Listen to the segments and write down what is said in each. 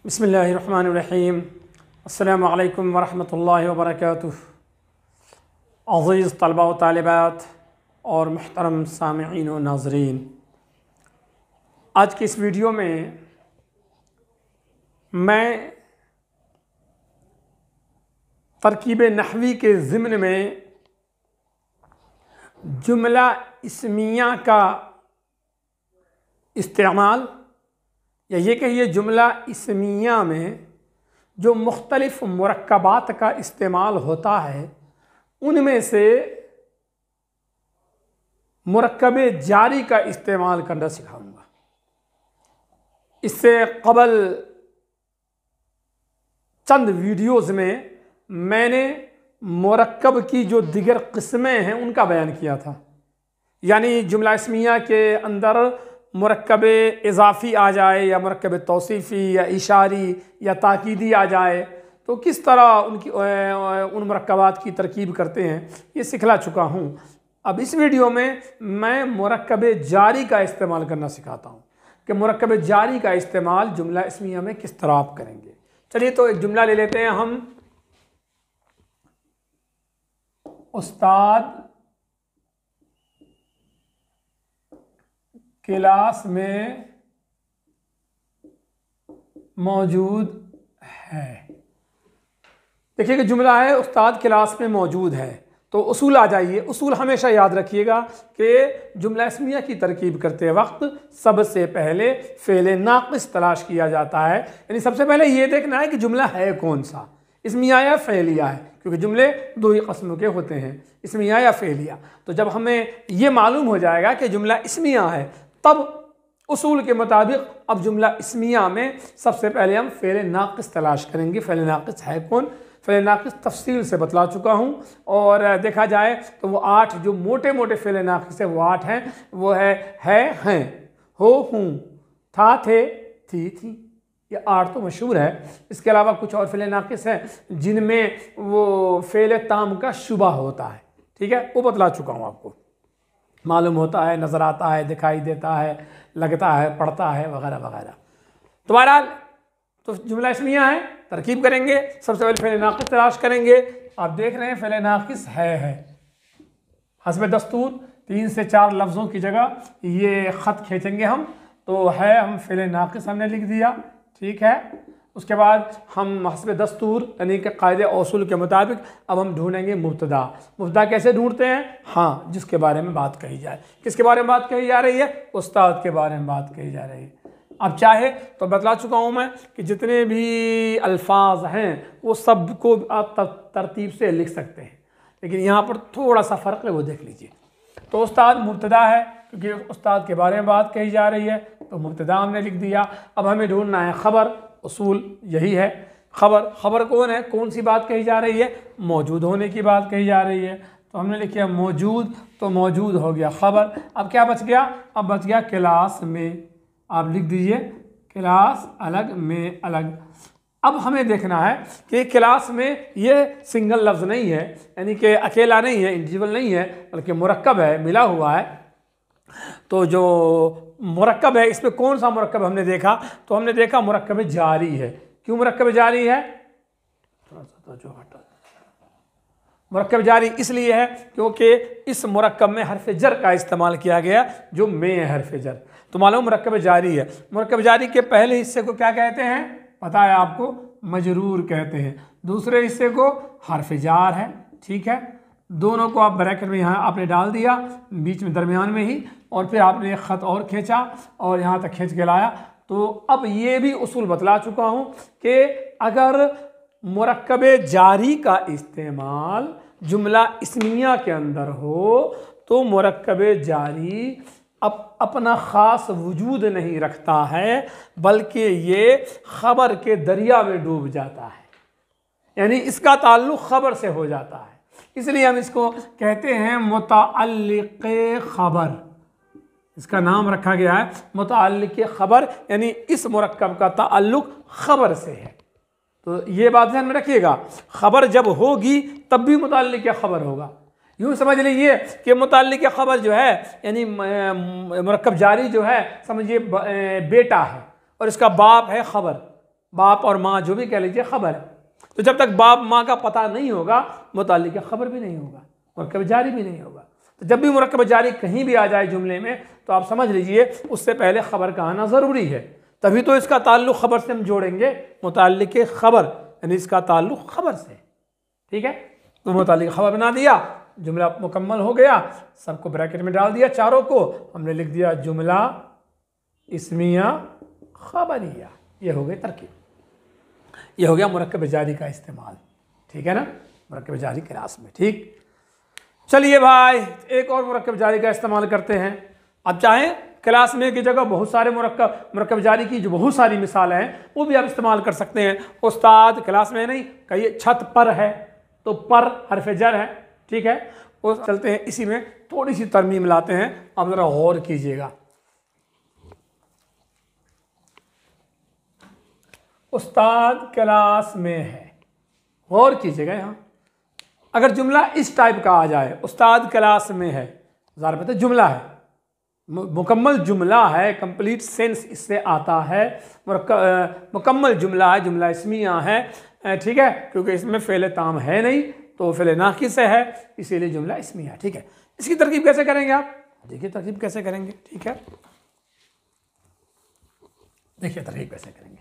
बिस्मिल्लाहिर्रहमानिर्रहीम। अस्सलामु अलैकुम वरहमतुल्लाहि वबरकातुह। अज़ीज़ तलबा व तालिबात और मुहतरम सामिईन व नाज़रीन, आज की इस वीडियो में मैं तरकीब नहवी के ज़िम्न में जुमला इस्मिया का इस्तेमाल या ये कहिए जुमला इस्मिया में जो मुख्तलिफ़ मुरक्कबात का इस्तेमाल होता है उनमें से मुरक्कब जारी का इस्तेमाल करना सिखाऊंगा। इससे कबल चंद वीडियोज़ में मैंने मुरक्कब की जो दिगर किस्में हैं उनका बयान किया था, यानी जुमला इस्मिया के अंदर मुरक्कब इज़ाफ़ी आ जाए या मुरक्कब तौसीफ़ी या इशारी या ताकीदी आ जाए तो किस तरह उन मुरक्कबात की तरकीब करते हैं ये सिखला चुका हूँ। अब इस वीडियो में मैं मुरक्कब जारी का इस्तेमाल करना सिखाता हूँ कि मुरक्कब जारी का इस्तेमाल जुमला इस्मिया में किस तरह आप करेंगे। चलिए तो एक जुमला ले लेते हैं हम। उस्ताद क्लास में मौजूद है। देखिए कि जुमला है उस्ताद क्लास में मौजूद है, तो उसूल आ जाइए। उसूल हमेशा याद रखिएगा कि जुमला इस्मिया की तरकीब करते वक्त सबसे पहले फ़ेल नाक़िस तलाश किया जाता है, यानी सबसे पहले ये देखना है कि जुमला है कौन सा, इस्मिया या फ़ेलिया है, क्योंकि जुमले दो ही कस्म के होते हैं, इस्मिया या फ़ेलिया। तो जब हमें ये मालूम हो जाएगा कि जुमला इस्मिया है तब उसूल के मुताबिक अब जुमला इस्मिया में सबसे पहले हम फ़ेल नाक़िस तलाश करेंगे। फ़ेल नाक़िस है कौन? फ़ेल नाक़िस तफसील से बतला चुका हूँ, और देखा जाए तो वो 8 जो मोटे मोटे फ़ेल नाक़िस है वो 8 हैं। वो है हैं, हो, हूँ, था, थे, थी। ये 8 तो मशहूर है। इसके अलावा कुछ और फ़ेल नाक़िस हैं जिनमें वो फ़ेल ताम का शुबा होता है, ठीक है, वो बतला चुका हूँ आपको। मालूम होता है, नज़र आता है, दिखाई देता है, लगता है, पढ़ता है, वगैरह वगैरह। तो बहरहाल तो जुमला इस्मिया है, तरकीब करेंगे। सबसे पहले फ़ेल नाक़िस तलाश करेंगे। आप देख रहे हैं फ़ेल नाक़िस है। हस्ब दस्तूर 3 से 4 लफ्ज़ों की जगह ये ख़त खींचेंगे हम, तो है हम फ़ेल नाक़िस हमने लिख दिया, ठीक है। उसके बाद हम हस्ब दस्तूर यानी कि कायदे औसूल के मुताबिक अब हम ढूंढेंगे मुब्तदा। मुब्तदा कैसे ढूंढते हैं? हाँ, जिसके बारे में बात कही जाए। किसके बारे में बात कही जा रही है? उस्ताद के बारे में बात कही जा रही है। अब चाहे तो बतला चुका हूँ मैं कि जितने भी अल्फाज हैं वो सब को आप तरतीब से लिख सकते हैं, लेकिन यहाँ पर थोड़ा सा फ़र्क है, वो देख लीजिए। तो उस्ताद मुब्तदा है, क्योंकि उस्ताद के बारे में बात कही जा रही है, तो मुब्तदा हमने लिख दिया। अब हमें ढूंढना है ख़बर। उसूल यही है, ख़बर कौन है, कौन सी बात कही जा रही है? मौजूद होने की बात कही जा रही है, तो हमने लिखा मौजूद, तो मौजूद हो गया ख़बर। अब क्या बच गया? अब बच गया क्लास में। आप लिख दीजिए क्लास अलग में अलग। अब हमें देखना है कि क्लास में ये सिंगल लफ्ज़ नहीं है, यानी कि अकेला नहीं है, इंडिविजुअल नहीं है, बल्कि मुरक्कब है, मिला हुआ है। तो जो मुरक्कब है इसमें कौन सा मुरक्कब हमने देखा? तो हमने देखा मुरक्कब जारी है। क्यों मुरक्कब जारी है? थोड़ा सा जो हटा, मुरक्कब जारी इसलिए है क्योंकि इस मुरक्कब में हर्फ जर का इस्तेमाल किया गया, जो में है हर्फ जर, तो मालूम मुरक्कब जारी है। मुरक्कब जारी के पहले हिस्से को क्या कहते हैं पता है आपको? मजरूर कहते हैं। दूसरे हिस्से को हर्फ जार है, ठीक है। दोनों को आप ब्रैकेट में यहाँ आपने डाल दिया, बीच में दरमियान में ही, और फिर आपने एक ख़त और खींचा और यहाँ तक खींच के लाया। तो अब ये भी उसूल बतला चुका हूँ कि अगर मुरक्कब जारी का इस्तेमाल जुमला इस्मिया के अंदर हो तो मुरक्कब जारी अपना ख़ास वजूद नहीं रखता है, बल्कि ये ख़बर के दरिया में डूब जाता है, यानी इसका ताल्लुक़ ख़बर से हो जाता है। इसलिए हम इसको कहते हैं मुतअल्लिक़ ख़बर। इसका नाम रखा गया है मुतअल्लिक़ ख़बर, यानी इस मुरक्कब का ताल्लुक़ ख़बर से है। तो ये बात ध्यान में रखिएगा, ख़बर जब होगी तब भी मुतअल्लिक़ ख़बर होगा। यूँ समझ लीजिए कि मुतअल्लिक़ ख़बर जो है, यानी मुरक्कब जारी जो है, समझिए बेटा है और इसका बाप है ख़बर, बाप और माँ जो भी कह लीजिए खबर है। तो जब तक बाप माँ का पता नहीं होगा मुताल्लिक़ खबर भी नहीं होगा, मुरक्कब जारी भी नहीं होगा। तो जब भी मुरक्कब जारी कहीं भी आ जाए जुमले में तो आप समझ लीजिए उससे पहले खबर का आना ज़रूरी है, तभी तो इसका ताल्लुक़ खबर से हम जोड़ेंगे, मुताल्लिक़ खबर यानी इसका ताल्लुक़ खबर से। ठीक है, तो मुताल्लिक़ खबर बना दिया, जुमला मुकम्मल हो गया, सबको ब्रैकेट में डाल दिया, चारों को हमने लिख दिया जुमला इस्मिया खबरिया। ये हो गई तरकीब, ये हो गया मुरक्कब जारी का इस्तेमाल। ठीक है ना, मुरक्कब जारी क्लास में। ठीक, चलिए भाई एक और मुरक्कब जारी का इस्तेमाल करते हैं। अब चाहें क्लास में की जगह बहुत सारे मुरक्कब जारी की जो बहुत सारी मिसालें हैं वो भी आप इस्तेमाल कर सकते हैं। उस्ताद क्लास में नहीं, कहिए छत पर है तो पर हरफ जर है। ठीक है, वो चलते हैं, इसी में थोड़ी सी तरमीम लाते हैं, आप ज़रा गौर कीजिएगा। उस्ताद क्लास में है, गौर कीजिएगा। यहाँ अगर जुमला इस टाइप का आ जाए, उस्ताद क्लास में है, ज़ाहिर बात है जुमला है, मुकम्मल जुमला है, कंप्लीट सेंस इससे आता है, मुकम्मल जुमला है, जुमला इस्मिया है। ठीक है, क्योंकि इसमें फ़ेल ताम है नहीं तो फ़ेल नाक़िस है, इसीलिए जुमला इस्मिया। ठीक है, इसकी तरकीब कैसे करेंगे आप, देखिए तरकीब कैसे करेंगे। ठीक है, देखिए तरकीब कैसे करेंगे।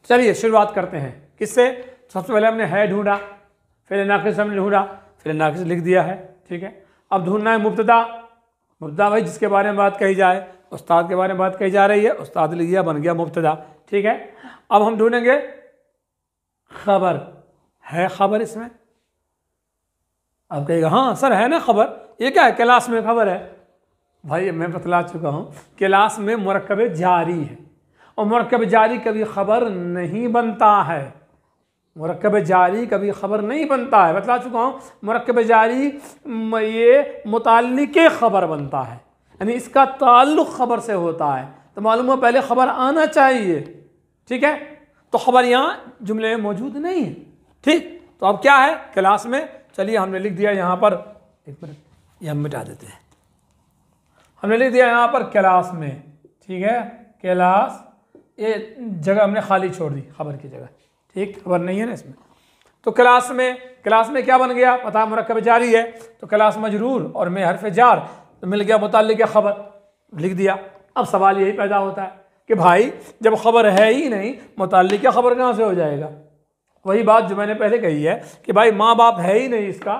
चलिए शुरुआत करते हैं, किससे। सबसे पहले हमने है ढूंढा, फ़ेल नाक़िस हमने ढूंढा, फ़ेल नाक़िस लिख दिया है। ठीक है, अब ढूंढना है मुब्तदा। मुब्तदा भाई जिसके बारे में बात कही जाए, उस्ताद के बारे में बात कही जा रही है, उस्ताद लिख दिया, बन गया मुब्तदा। ठीक है, अब हम ढूंढेंगे खबर, है खबर इसमें। अब कहेगा हाँ सर है ना खबर, ये क्या है, क्लास में खबर है। भाई मैं बतला चुका हूँ, क्लास में मुरक्कब जारी है और मुरक्कब जारी कभी खबर नहीं बनता है, मुरक्कब जारी कभी खबर नहीं बनता है, बतला चुका हूँ। मुरक्कब जारी ये मुताल्लिक़ खबर बनता है, यानी इसका ताल्लुक़ खबर से होता है, तो मालूम है पहले खबर आना चाहिए। ठीक है, तो खबर यहाँ जुमले में मौजूद नहीं है। ठीक, तो अब क्या है क्लास में, चलिए हमने लिख दिया यहाँ पर, एक मिनट ये हम मिटा देते हैं, हमने लिख दिया यहाँ पर क्लास में। ठीक है, क्लास, ये जगह हमने खाली छोड़ दी खबर की जगह। ठीक, खबर नहीं है ना इसमें, तो क्लास में क्या बन गया, पता मुरक्कब जारी है तो क्लास मजरूर और में हरफ जार, तो मिल गया मुताल्लिक़ खबर, लिख दिया। अब सवाल यही पैदा होता है कि भाई जब खबर है ही नहीं, मुताल्लिक़ खबर कहाँ से हो जाएगा। वही बात जो मैंने पहले कही है कि भाई माँ बाप है ही नहीं इसका,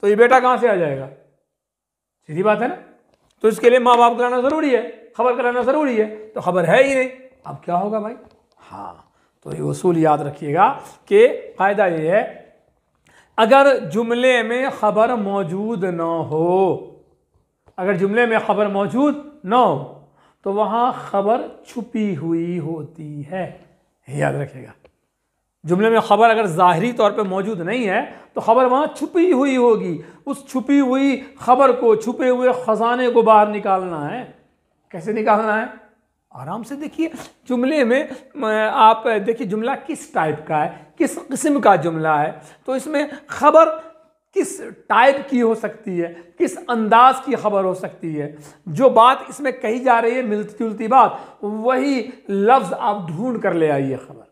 तो ये बेटा कहाँ से आ जाएगा, सीधी बात है ना। तो इसके लिए माँ बाप कराना ज़रूरी है, खबर कराना ज़रूरी है, तो खबर है ही नहीं, अब क्या होगा भाई। हाँ, तो ये उसूल याद रखिएगा कि फ़ायदा ये है, अगर जुमले में खबर मौजूद न हो, अगर जुमले में खबर मौजूद न हो तो वहाँ खबर छुपी हुई होती है, याद रखिएगा। जुमले में खबर अगर ज़ाहिरी तौर पे मौजूद नहीं है तो खबर वहाँ छुपी हुई होगी, उस छुपी हुई खबर को, छुपे हुए ख़जाने को बाहर निकालना है। कैसे निकालना है, आराम से देखिए। जुमले में आप देखिए जुमला किस टाइप का है, किस किस्म का जुमला है, तो इसमें खबर किस टाइप की हो सकती है, किस अंदाज की खबर हो सकती है। जो बात इसमें कही जा रही है मिलती जुलती बात, वही लफ्ज़ आप ढूंढ कर ले आइए खबर।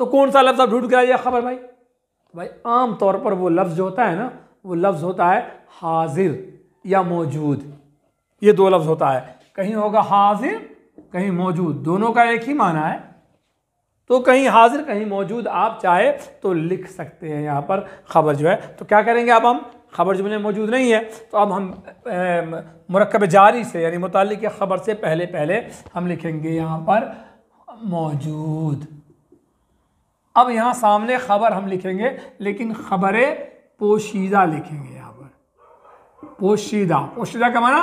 तो कौन सा लफ्ज़ आप ढूंढ कर आइए खबर भाई, भाई आम तौर पर वो लफ्ज़ जो होता है ना, वो लफ्ज़ होता है हाजिर या मौजूद, ये दो लफ्ज़ होता है, कहीं होगा हाजिर कहीं मौजूद, दोनों का एक ही माना है, तो कहीं हाजिर कहीं मौजूद आप चाहे तो लिख सकते हैं यहाँ पर खबर जो है। तो क्या करेंगे अब हम, खबर जुमले में मौजूद नहीं है तो अब हम मुरक्कब जारी से यानी मुताल्लिक़ खबर से पहले हम लिखेंगे यहाँ पर मौजूद। अब यहाँ सामने खबर हम लिखेंगे, लेकिन खबरें पोशीदा लिखेंगे यहाँ पर, पोशीदा। पोशीदा का माना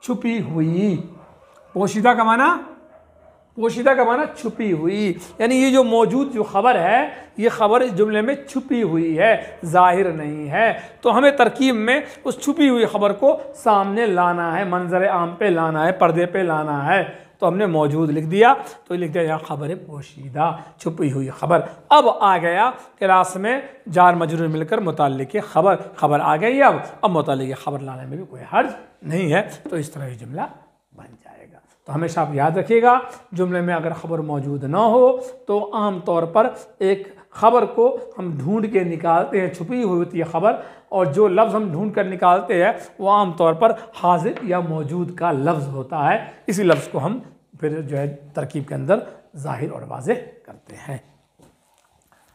छुपी हुई, पोशीदा का माना छुपी हुई, यानी ये जो मौजूद जो खबर है, ये खबर इस जुमले में छुपी हुई है, जाहिर नहीं है। तो हमें तरकीब में उस छुपी हुई खबर को सामने लाना है, मंजर आम पे लाना है, पर्दे पे लाना है। तो हमने मौजूद लिख दिया, तो लिख दिया यहाँ खबर पोशीदा, छुपी हुई खबर। अब आ गया क्लास में जार मजरूर मिलकर मुताल्लिक़ खबर आ गई। अब मुताल्लिक़ खबर लाने में भी कोई हर्ज नहीं है, तो इस तरह ये जुमला बन जाएगा। तो हमेशा आप याद रखिएगा, जुमले में अगर ख़बर मौजूद ना हो तो आम तौर पर एक ख़बर को हम ढूंढ के निकालते हैं, छुपी हुई होती है ख़बर, और जो लफ्ज़ हम ढूंढ कर निकालते हैं वो आम तौर पर हाजिर या मौजूद का लफ्ज़ होता है। इसी लफ्ज़ को हम फिर जो है तरकीब के अंदर ज़ाहिर और वाज़ेह करते हैं।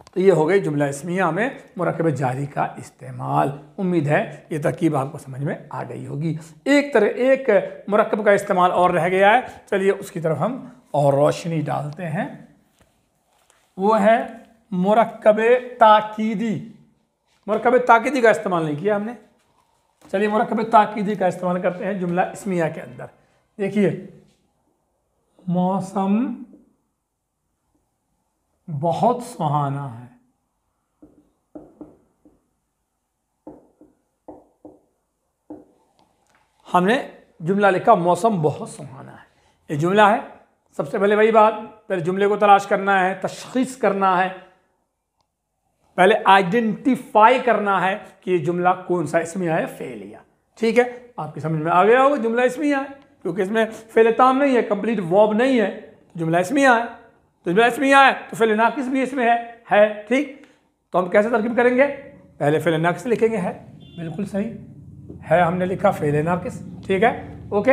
तो ये हो गई जुमला इस्मिया में मुरक्कब जारी का इस्तेमाल। उम्मीद है ये तरकीब आपको समझ में आ गई होगी। एक मुरक्कब का इस्तेमाल और रह गया है, चलिए उसकी तरफ हम और रोशनी डालते हैं। वो है मुरक्कब ताकीदी। मुरक्कब ताकीदी का इस्तेमाल नहीं किया हमने, चलिए मुरक्कब ताकीदी का इस्तेमाल करते हैं जुमला इस्मिया के अंदर। देखिए, मौसम बहुत सुहाना है। हमने जुमला लिखा मौसम बहुत सुहाना है। ये जुमला है। सबसे पहले वही बात, पहले जुमले को तलाश करना है, तशख़ीस करना है, पहले आइडेंटिफाई करना है कि ये जुमला कौन सा इस्मिया है, फ़ेलिया। ठीक है, आपकी समझ में आ गया होगा जुमला इस्मिया है, क्योंकि इसमें फ़ेल ताम नहीं है, कंप्लीट वर्ब नहीं है, जुमला इस्मिया है। तो जुमला इस्मिया है तो फ़ेल नाक़िस भी इसमें है। ठीक, तो हम कैसे तरकीब करेंगे? पहले फ़ेल नाक़िस लिखेंगे, है बिल्कुल सही है, हमने लिखा फ़ेल नाक़िस। ठीक है, ओके।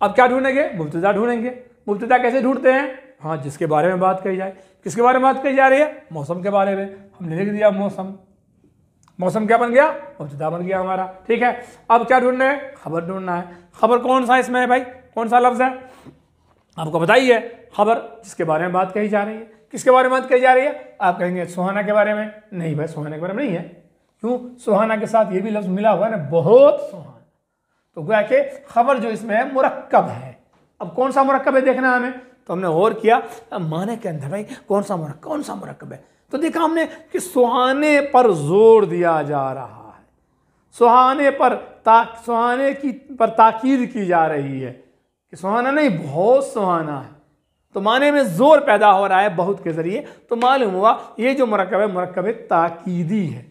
अब क्या ढूंढेंगे? मुब्तदा ढूंढेंगे। मुब्तदा कैसे ढूंढते हैं? हाँ, जिसके बारे में बात कही जाए। किसके बारे में बात कही जा रही है? मौसम के बारे में। हमने लिख दिया मौसम। मौसम क्या बन गया? मुब्तदा बन गया हमारा। ठीक है, अब क्या ढूंढना है? खबर ढूंढना है। खबर कौन सा इसमें है भाई? कौन सा लफ्ज़ है? आपको बताइए। खबर जिसके बारे में बात कही जा रही है। किसके बारे में बात कही जा रही है? आप कहेंगे सुहाना के बारे में। नहीं भाई, सुहाना के बारे में नहीं है। क्यों? सुहाना के साथ ये भी लफ्ज़ मिला हुआ है ना, बहुत सुहाना। तो गोया कि खबर जो इसमें है मुरक्कब है। अब कौन सा मुरक्कब है देखना हमें। तो हमने गौर किया माने के अंदर भाई कौन सा मुरक्कब है। तो देखा हमने कि सुहाने पर जोर दिया जा रहा है, सुहाने पर ताकीद की जा रही है कि सुहाना नहीं, बहुत सुहाना है। तो माने में जोर पैदा हो रहा है बहुत के जरिए। तो मालूम हुआ ये जो मुरक्कब है मुरक्कब ताकीदी है,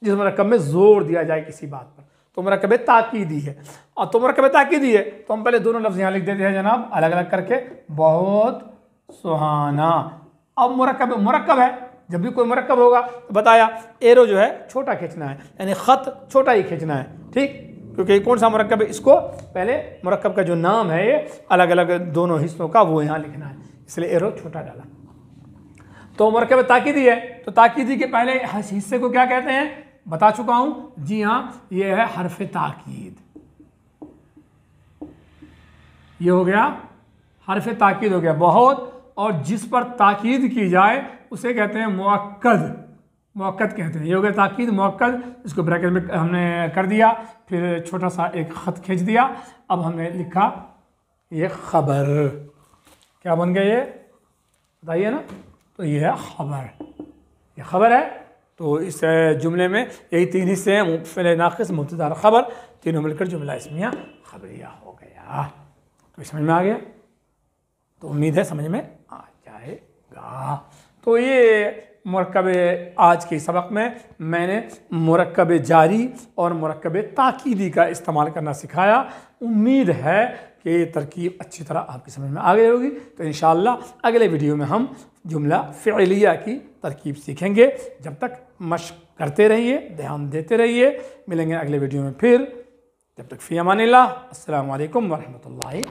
जिस मुरक्कब में जोर दिया जाए किसी बात पर, तो मुरक्कब ताकीदी है। और तो मुरक्कब ताकीदी है तो हम पहले दोनों लफ्ज़ यहाँ लिख देते हैं जनाब, अलग अलग करके, बहुत सुहाना। अब मुरक्कब है, जब भी कोई मुरक्कब होगा तो बताया एरो जो है छोटा खींचना है, यानी ख़त छोटा ही खींचना है। ठीक, क्योंकि कौन सा मुरक्कब है, इसको पहले मुरक्कब का जो नाम है ये अलग अलग दोनों हिस्सों का वो यहाँ लिखना है, इसलिए एरो छोटा डाला। तो मुरक्कब ताकीदी है, तो ताकीदी के पहले हिस्से को क्या कहते हैं बता चुका हूँ। जी हाँ, ये है हर्फ ताकीद। ये हो गया हर्फ ताकीद, हो गया बहुत। और जिस पर ताकीद की जाए उसे कहते हैं मुअक्कद कहते हैं। ये हो गया ताकीद मुअक्कद। इसको ब्रैकेट में हमने कर दिया, फिर छोटा सा एक ख़त खींच दिया। अब हमने लिखा ये खबर। क्या बन गया ये बताइए ना। तो ये है खबर, ये खबर है। तो इस जुमले में यही तीन हिस्से हैं, फ़ेल नाक़िस, मुब्तदा और खबर, तीनों मिलकर जुमला इस्मिया खबरिया हो गया। तो समझ में आ गया? तो उम्मीद है समझ में आ जाएगा। तो ये मुरक्कब आज के सबक में मैंने मुरक्कब जारी और मुरक्कब ताकीदी का इस्तेमाल करना सिखाया। उम्मीद है कि ये तरकीब अच्छी तरह आपकी समझ में आ गई होगी। तो इंशाअल्लाह अगले वीडियो में हम जुमला फ़िअलिया की तरकीब सीखेंगे। जब तक मश्क करते रहिए, ध्यान देते रहिए। मिलेंगे अगले वीडियो में फिर, जब तक फ़ी अमानिल्लाह। अस्सलामु अलैकुम व रहमतुल्लाहि।